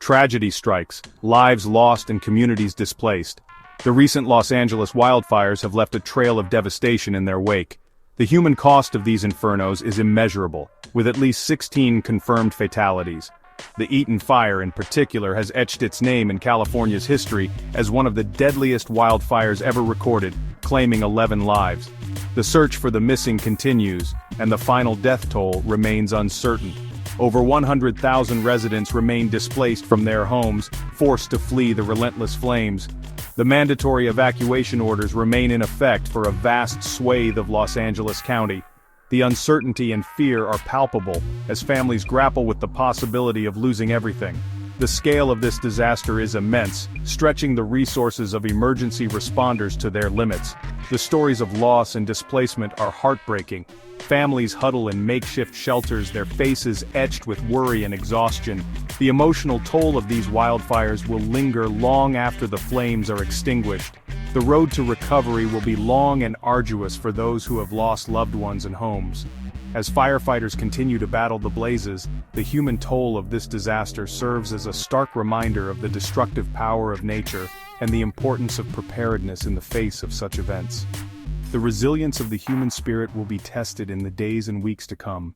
Tragedy strikes, lives lost and communities displaced. The recent Los Angeles wildfires have left a trail of devastation in their wake. The human cost of these infernos is immeasurable, with at least 16 confirmed fatalities. The Eaton Fire in particular has etched its name in California's history as one of the deadliest wildfires ever recorded, claiming 11 lives. The search for the missing continues, and the final death toll remains uncertain. Over 100,000 residents remain displaced from their homes, forced to flee the relentless flames. The mandatory evacuation orders remain in effect for a vast swathe of Los Angeles County. The uncertainty and fear are palpable as families grapple with the possibility of losing everything. The scale of this disaster is immense, stretching the resources of emergency responders to their limits. The stories of loss and displacement are heartbreaking. Families huddle in makeshift shelters, their faces etched with worry and exhaustion. The emotional toll of these wildfires will linger long after the flames are extinguished. The road to recovery will be long and arduous for those who have lost loved ones and homes. As firefighters continue to battle the blazes, the human toll of this disaster serves as a stark reminder of the destructive power of nature and the importance of preparedness in the face of such events. The resilience of the human spirit will be tested in the days and weeks to come.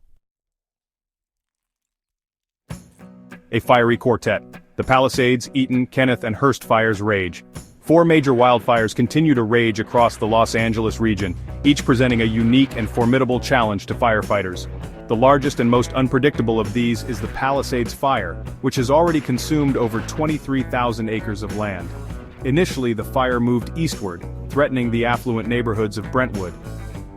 A fiery quartet. The Palisades, Eaton, Kenneth, and Hearst fires rage. 4 major wildfires continue to rage across the Los Angeles region, each presenting a unique and formidable challenge to firefighters. The largest and most unpredictable of these is the Palisades Fire, which has already consumed over 23,000 acres of land. Initially, the fire moved eastward, threatening the affluent neighborhoods of Brentwood.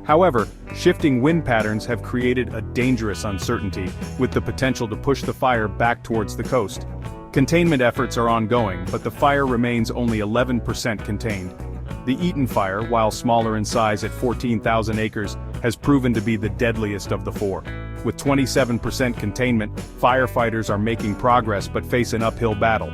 However, shifting wind patterns have created a dangerous uncertainty, with the potential to push the fire back towards the coast. Containment efforts are ongoing, but the fire remains only 11% contained. The Eaton Fire, while smaller in size at 14,000 acres, has proven to be the deadliest of the 4. With 27% containment, firefighters are making progress but face an uphill battle.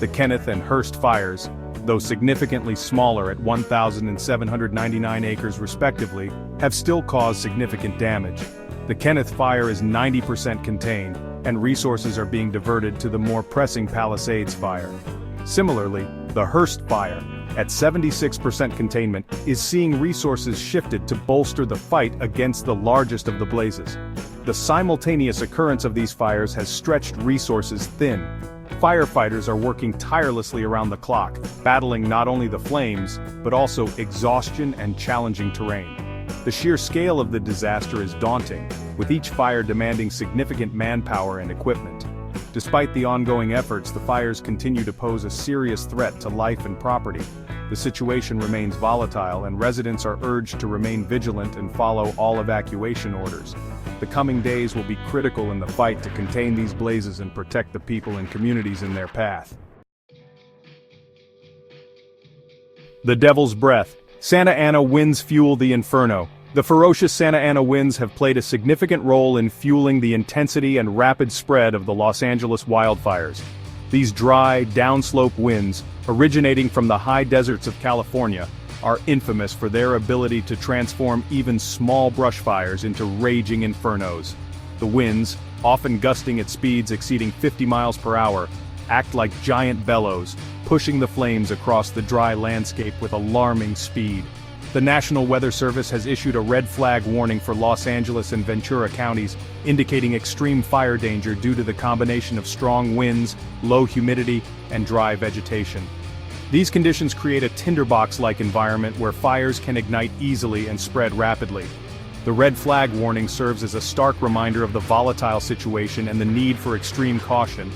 The Kenneth and Hearst fires, though significantly smaller at 1,799 acres respectively, have still caused significant damage. The Kenneth Fire is 90% contained, and resources are being diverted to the more pressing Palisades Fire. Similarly, the Hearst Fire, at 76% containment, is seeing resources shifted to bolster the fight against the largest of the blazes. The simultaneous occurrence of these fires has stretched resources thin. Firefighters are working tirelessly around the clock, battling not only the flames, but also exhaustion and challenging terrain. The sheer scale of the disaster is daunting, with each fire demanding significant manpower and equipment. Despite the ongoing efforts, the fires continue to pose a serious threat to life and property. The situation remains volatile, and residents are urged to remain vigilant and follow all evacuation orders. The coming days will be critical in the fight to contain these blazes and protect the people and communities in their path. The Devil's Breath. Santa Ana winds fuel the inferno. The ferocious Santa Ana winds have played a significant role in fueling the intensity and rapid spread of the Los Angeles wildfires. These dry, downslope winds, originating from the high deserts of California, are infamous for their ability to transform even small brush fires into raging infernos. The winds, often gusting at speeds exceeding 50 miles per hour, act like giant bellows, pushing the flames across the dry landscape with alarming speed. The National Weather Service has issued a red flag warning for Los Angeles and Ventura counties, indicating extreme fire danger due to the combination of strong winds, low humidity, and dry vegetation. These conditions create a tinderbox-like environment where fires can ignite easily and spread rapidly. The red flag warning serves as a stark reminder of the volatile situation and the need for extreme caution.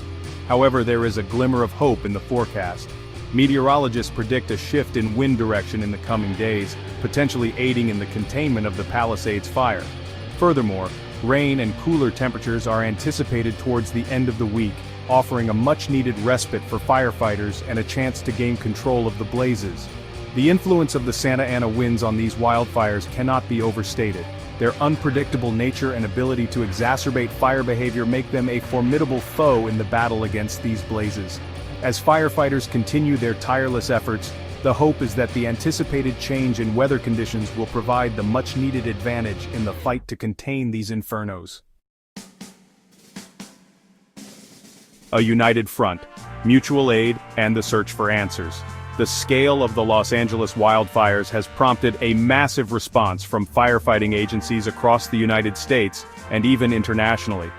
However, there is a glimmer of hope in the forecast. Meteorologists predict a shift in wind direction in the coming days, potentially aiding in the containment of the Palisades Fire. Furthermore, rain and cooler temperatures are anticipated towards the end of the week, offering a much-needed respite for firefighters and a chance to gain control of the blazes. The influence of the Santa Ana winds on these wildfires cannot be overstated. Their unpredictable nature and ability to exacerbate fire behavior make them a formidable foe in the battle against these blazes. As firefighters continue their tireless efforts, the hope is that the anticipated change in weather conditions will provide the much-needed advantage in the fight to contain these infernos. A united front. mutual aid, and the search for answers. The scale of the Los Angeles wildfires has prompted a massive response from firefighting agencies across the United States and even internationally.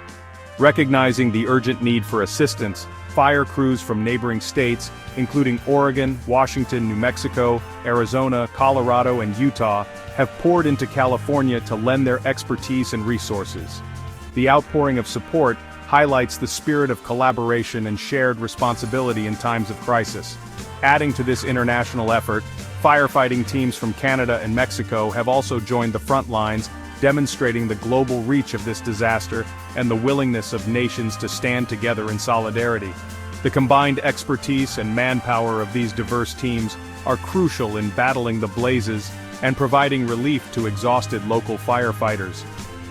Recognizing the urgent need for assistance, fire crews from neighboring states, including Oregon, Washington, New Mexico, Arizona, Colorado, and Utah, have poured into California to lend their expertise and resources. The outpouring of support highlights the spirit of collaboration and shared responsibility in times of crisis. Adding to this international effort, firefighting teams from Canada and Mexico have also joined the front lines, demonstrating the global reach of this disaster and the willingness of nations to stand together in solidarity. The combined expertise and manpower of these diverse teams are crucial in battling the blazes and providing relief to exhausted local firefighters.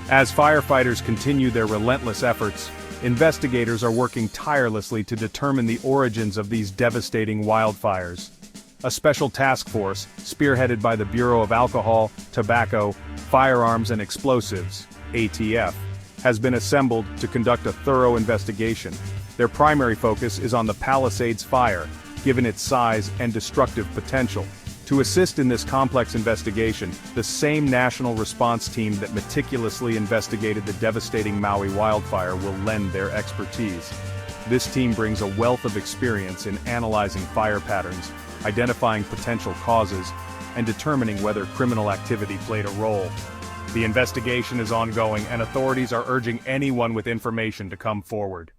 As firefighters continue their relentless efforts, investigators are working tirelessly to determine the origins of these devastating wildfires. A special task force, spearheaded by the Bureau of Alcohol, Tobacco, Firearms and Explosives, ATF, has been assembled to conduct a thorough investigation. Their primary focus is on the Palisades fire, given its size and destructive potential. To assist in this complex investigation, the same national response team that meticulously investigated the devastating Maui wildfire will lend their expertise. This team brings a wealth of experience in analyzing fire patterns, identifying potential causes, and determining whether criminal activity played a role. The investigation is ongoing, and authorities are urging anyone with information to come forward.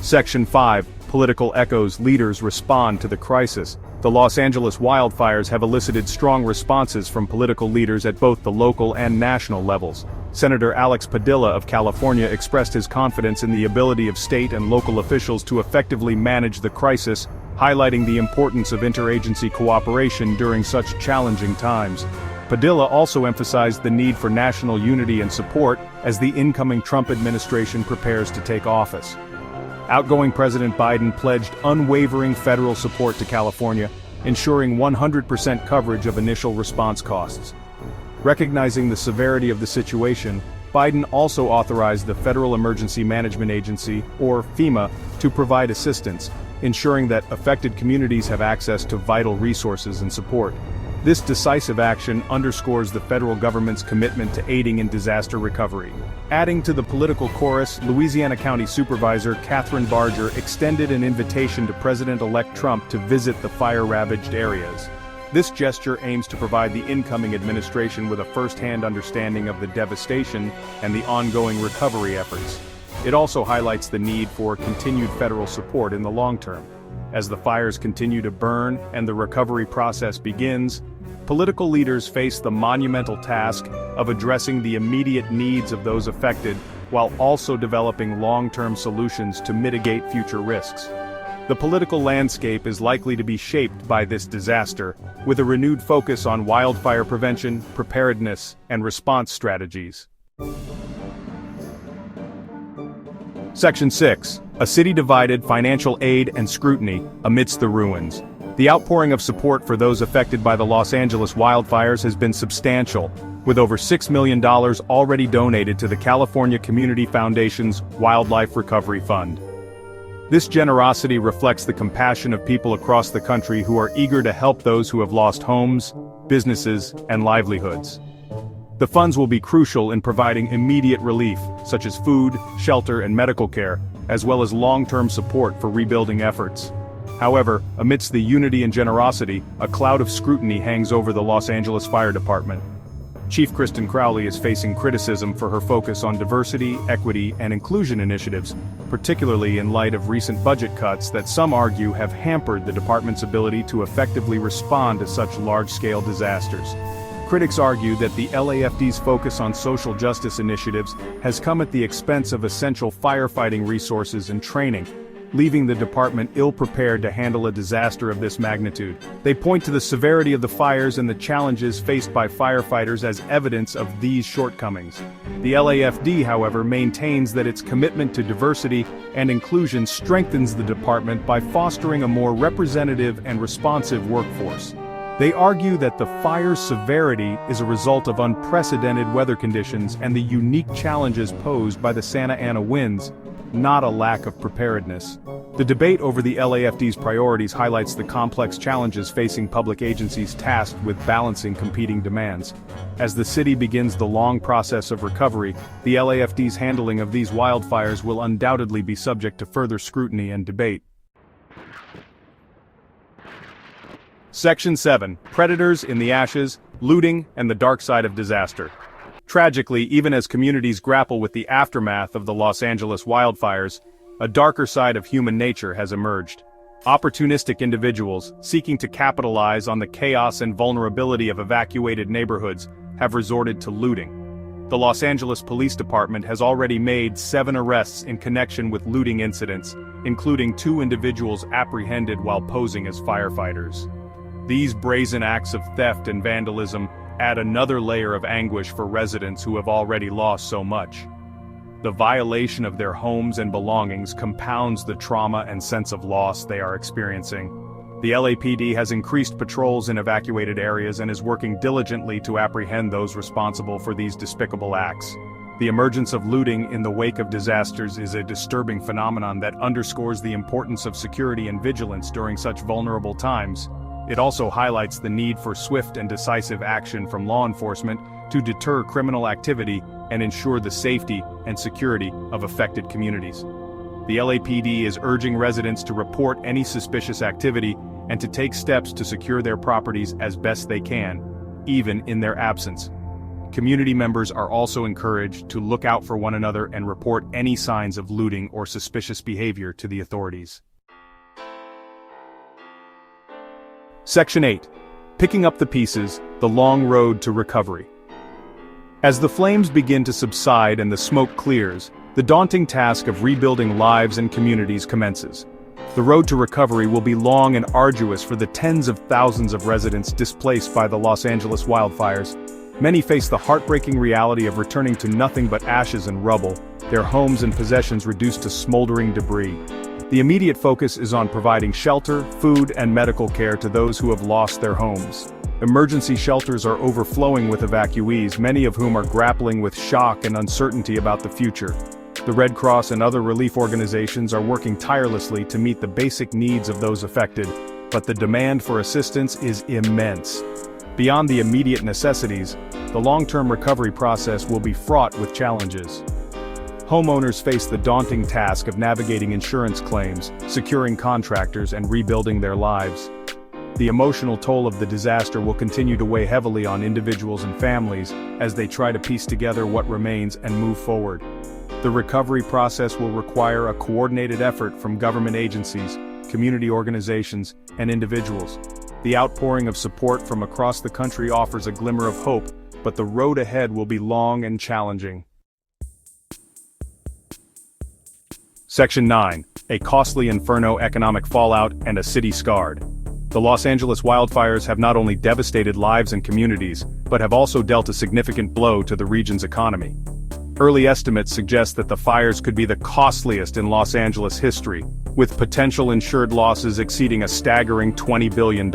Section 5. Political echoes. Leaders respond to the crisis. The Los Angeles wildfires have elicited strong responses from political leaders at both the local and national levels. Senator Alex Padilla of California expressed his confidence in the ability of state and local officials to effectively manage the crisis, highlighting the importance of interagency cooperation during such challenging times. Padilla also emphasized the need for national unity and support as the incoming Trump administration prepares to take office. Outgoing President Biden pledged unwavering federal support to California, ensuring 100% coverage of initial response costs. Recognizing the severity of the situation, Biden also authorized the Federal Emergency Management Agency, or FEMA, to provide assistance, ensuring that affected communities have access to vital resources and support. This decisive action underscores the federal government's commitment to aiding in disaster recovery. Adding to the political chorus, Louisiana County Supervisor Catherine Barger extended an invitation to President-elect Trump to visit the fire-ravaged areas. This gesture aims to provide the incoming administration with a first-hand understanding of the devastation and the ongoing recovery efforts. It also highlights the need for continued federal support in the long term. As the fires continue to burn and the recovery process begins, political leaders face the monumental task of addressing the immediate needs of those affected while also developing long-term solutions to mitigate future risks. The political landscape is likely to be shaped by this disaster, with a renewed focus on wildfire prevention, preparedness, and response strategies. Section 6. A city divided, financial aid and scrutiny amidst the ruins. The outpouring of support for those affected by the Los Angeles wildfires has been substantial, with over $6 million already donated to the California Community Foundation's Wildlife Recovery Fund. This generosity reflects the compassion of people across the country who are eager to help those who have lost homes, businesses, and livelihoods. The funds will be crucial in providing immediate relief, such as food, shelter, and medical care, as well as long-term support for rebuilding efforts. However, amidst the unity and generosity, a cloud of scrutiny hangs over the Los Angeles Fire Department. Chief Kristen Crowley is facing criticism for her focus on diversity, equity, and inclusion initiatives, particularly in light of recent budget cuts that some argue have hampered the department's ability to effectively respond to such large-scale disasters. Critics argue that the LAFD's focus on social justice initiatives has come at the expense of essential firefighting resources and training, leaving the department ill-prepared to handle a disaster of this magnitude. They point to the severity of the fires and the challenges faced by firefighters as evidence of these shortcomings. The LAFD, however, maintains that its commitment to diversity and inclusion strengthens the department by fostering a more representative and responsive workforce. They argue that the fire's severity is a result of unprecedented weather conditions and the unique challenges posed by the Santa Ana winds, not a lack of preparedness. The debate over the LAFD's priorities highlights the complex challenges facing public agencies tasked with balancing competing demands. As the city begins the long process of recovery, the LAFD's handling of these wildfires will undoubtedly be subject to further scrutiny and debate. Section 7. Predators in the ashes, looting, and the dark side of disaster. Tragically, even as communities grapple with the aftermath of the Los Angeles wildfires, a darker side of human nature has emerged. Opportunistic individuals, seeking to capitalize on the chaos and vulnerability of evacuated neighborhoods, have resorted to looting. The Los Angeles Police Department has already made 7 arrests in connection with looting incidents, including 2 individuals apprehended while posing as firefighters. These brazen acts of theft and vandalism add another layer of anguish for residents who have already lost so much. The violation of their homes and belongings compounds the trauma and sense of loss they are experiencing. The LAPD has increased patrols in evacuated areas and is working diligently to apprehend those responsible for these despicable acts. The emergence of looting in the wake of disasters is a disturbing phenomenon that underscores the importance of security and vigilance during such vulnerable times. It also highlights the need for swift and decisive action from law enforcement to deter criminal activity and ensure the safety and security of affected communities. The LAPD is urging residents to report any suspicious activity and to take steps to secure their properties as best they can, even in their absence. Community members are also encouraged to look out for one another and report any signs of looting or suspicious behavior to the authorities. Section 8. Picking up the pieces, the long road to recovery. As the flames begin to subside and the smoke clears, the daunting task of rebuilding lives and communities commences. The road to recovery will be long and arduous for the tens of thousands of residents displaced by the Los Angeles wildfires. Many face the heartbreaking reality of returning to nothing but ashes and rubble, their homes and possessions reduced to smoldering debris. The immediate focus is on providing shelter, food, and medical care to those who have lost their homes. Emergency shelters are overflowing with evacuees, many of whom are grappling with shock and uncertainty about the future. The Red Cross and other relief organizations are working tirelessly to meet the basic needs of those affected, but the demand for assistance is immense. Beyond the immediate necessities, the long-term recovery process will be fraught with challenges. Homeowners face the daunting task of navigating insurance claims, securing contractors, and rebuilding their lives. The emotional toll of the disaster will continue to weigh heavily on individuals and families as they try to piece together what remains and move forward. The recovery process will require a coordinated effort from government agencies, community organizations, and individuals. The outpouring of support from across the country offers a glimmer of hope, but the road ahead will be long and challenging. Section 9. A costly inferno, economic fallout, and a city scarred. The Los Angeles wildfires have not only devastated lives and communities, but have also dealt a significant blow to the region's economy. Early estimates suggest that the fires could be the costliest in Los Angeles history, with potential insured losses exceeding a staggering $20 billion.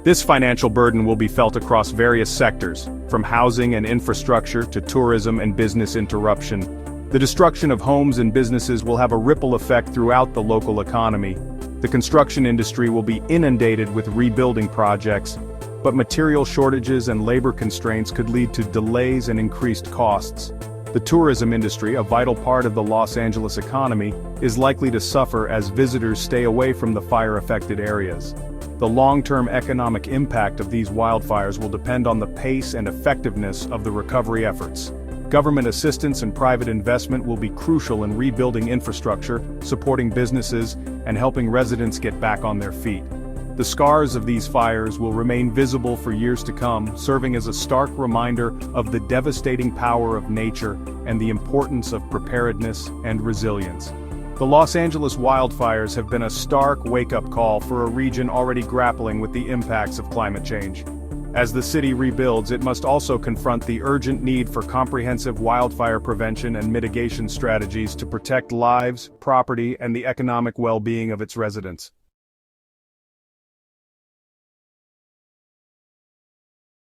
This financial burden will be felt across various sectors, from housing and infrastructure to tourism and business interruption. The destruction of homes and businesses will have a ripple effect throughout the local economy. The construction industry will be inundated with rebuilding projects, but material shortages and labor constraints could lead to delays and increased costs. The tourism industry, a vital part of the Los Angeles economy, is likely to suffer as visitors stay away from the fire-affected areas. The long-term economic impact of these wildfires will depend on the pace and effectiveness of the recovery efforts. Government assistance and private investment will be crucial in rebuilding infrastructure, supporting businesses, and helping residents get back on their feet. The scars of these fires will remain visible for years to come, serving as a stark reminder of the devastating power of nature and the importance of preparedness and resilience. The Los Angeles wildfires have been a stark wake-up call for a region already grappling with the impacts of climate change. As the city rebuilds, it must also confront the urgent need for comprehensive wildfire prevention and mitigation strategies to protect lives, property, and the economic well-being of its residents.